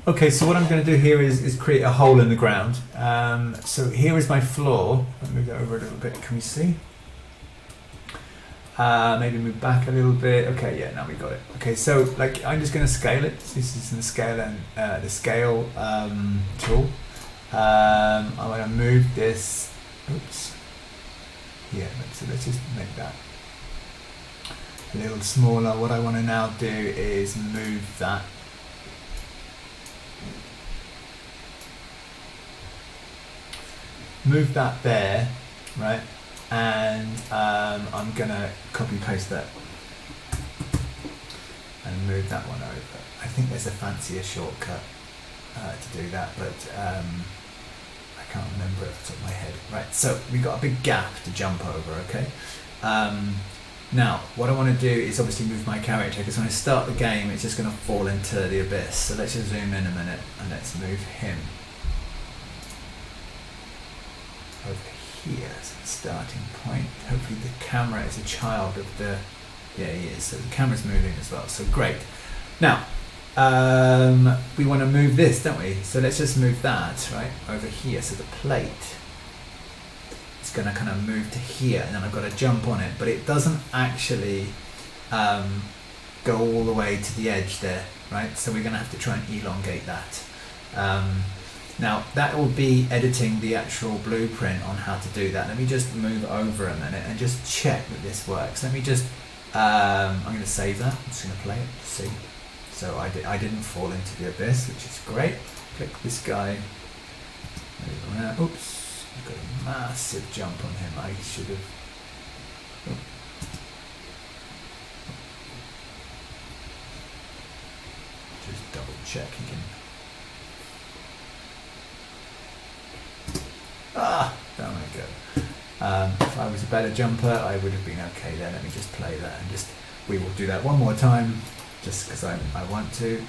Okay, so what I'm going to do here is create a hole in the ground. So here is my floor. I'll move that over a little bit. Can we see? Maybe move back a little bit. Okay, yeah, now we got it. Okay, so like I'm just going to scale it. This is the scale and the scale tool. I'm going to move this. Oops. Yeah, so let's just make that a little smaller. What I want to now do is move that. Move that there, right? And I'm gonna copy paste that and move that one over. I think there's a fancier shortcut to do that, but I can't remember it off the top of my head. Right, so we've got a big gap to jump over, okay? Now, what I want to do is obviously move my character, because when I start the game, it's just going to fall into the abyss. So let's just zoom in a minute and let's move him over here as a starting point. Hopefully the camera is a child of the, yeah, he is. So the camera's moving as well, so great. Now, we want to move this, don't we? So let's just move that right over here. So the plate is going to kind of move to here, and then I've got to jump on it, but it doesn't actually go all the way to the edge there, right? So we're going to have to try and elongate that. Now that will be editing the actual blueprint on how to do that. Let me just move over a minute and just check that this works. Let me just, I'm going to save that. I'm just going to play it, see. So I didn't fall into the abyss, which is great. Click this guy. Oops, I've got a massive jump on him. I should have. Oh. Just double check again. Ah, there we go. If I was a better jumper, I would have been okay there. Let me just play that and just, we will do that one more time, just because I want to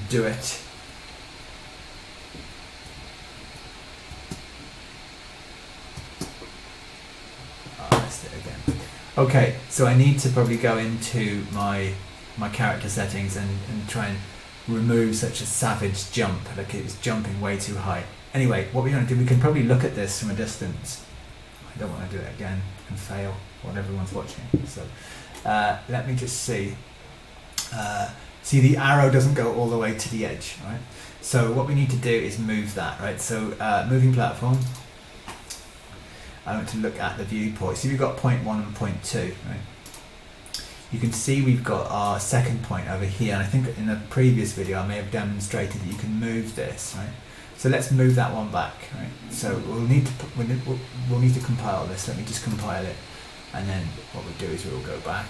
do it. I missed it again. Okay, so I need to probably go into my character settings and try and remove such a savage jump, like it was jumping way too high. Anyway, what we're going to do, we can probably look at this from a distance. I don't want to do it again and fail while everyone's watching. So let me just see. See, the arrow doesn't go all the way to the edge, right? So what we need to do is move that, right? So moving platform. I want to look at the viewport. So we've got point 1 and point 2, right? You can see we've got our second point over here. And I think in the previous video, I may have demonstrated that you can move this, right? So let's move that one back, right? So we'll need to compile this. Let me just compile it, and then what we'll do is we'll go back.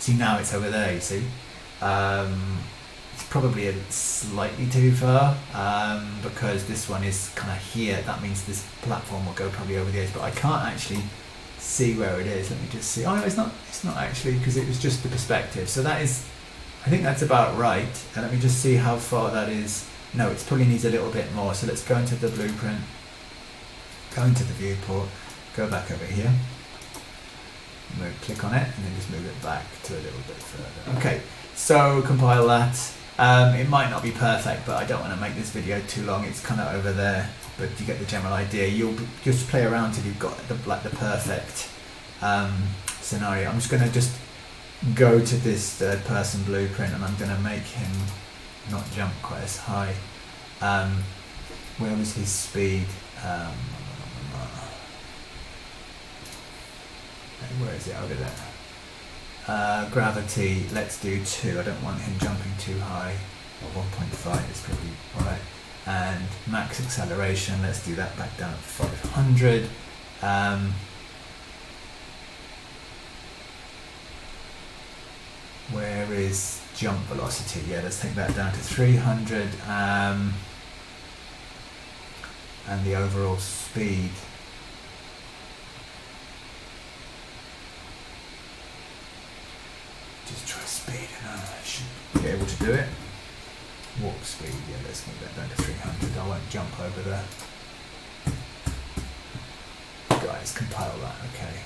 See, now it's over there. You see, it's probably slightly too far because this one is kind of here. That means this platform will go probably over the edge, but I can't actually see where it is. Let me just see. Oh no, it's not. It's not actually, because it was just the perspective. So that is, I think that's about right. And let me just see how far that is. No, it probably needs a little bit more. So let's go into the blueprint, go into the viewport, go back over here, click on it, and then just move it back to a little bit further. Okay, so compile that. It might not be perfect, but I don't want to make this video too long. It's kind of over there, but you get the general idea. You'll just play around till you've got the perfect scenario. I'm just going to go to this third-person blueprint, and I'm going to make him not jump quite as high. Where was his speed? Where is it? Over there. Gravity, let's do 2. I don't want him jumping too high. 1.5 is probably alright. And max acceleration, let's do that back down at 500. Where is jump velocity? Yeah, let's take that down to 300. And the overall speed. Just try speed, and I should be able to do it. Walk speed, yeah, let's move that down to 300. I won't jump over there. Guys, compile that, okay.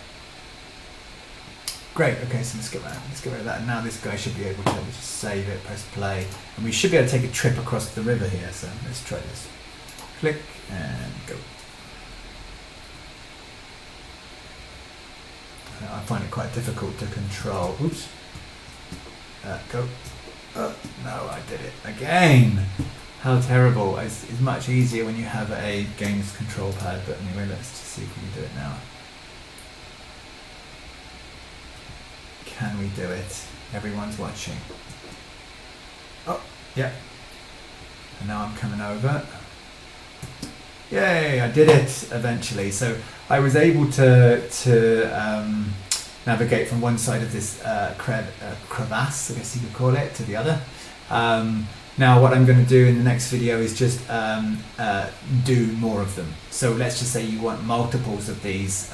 Great, okay, so let's get rid of that. And now this guy should be able to just save it, press play. And we should be able to take a trip across the river here, so let's try this. Click and go. I find it quite difficult to control. Oops. Go. No, I did it again. How terrible. It's much easier when you have a games control pad, but anyway, let's just see if we can do it now. Can we do it? Everyone's watching. Oh, yeah. And now I'm coming over. Yay, I did it eventually. So I was able to navigate from one side of this crevasse, I guess you could call it, to the other. Now what I'm going to do in the next video is just do more of them. So let's just say you want multiples of these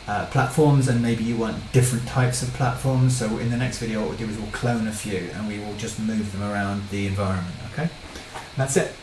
platforms, and maybe you want different types of platforms. So in the next video what we'll do is we'll clone a few and we will just move them around the environment. Okay, that's it.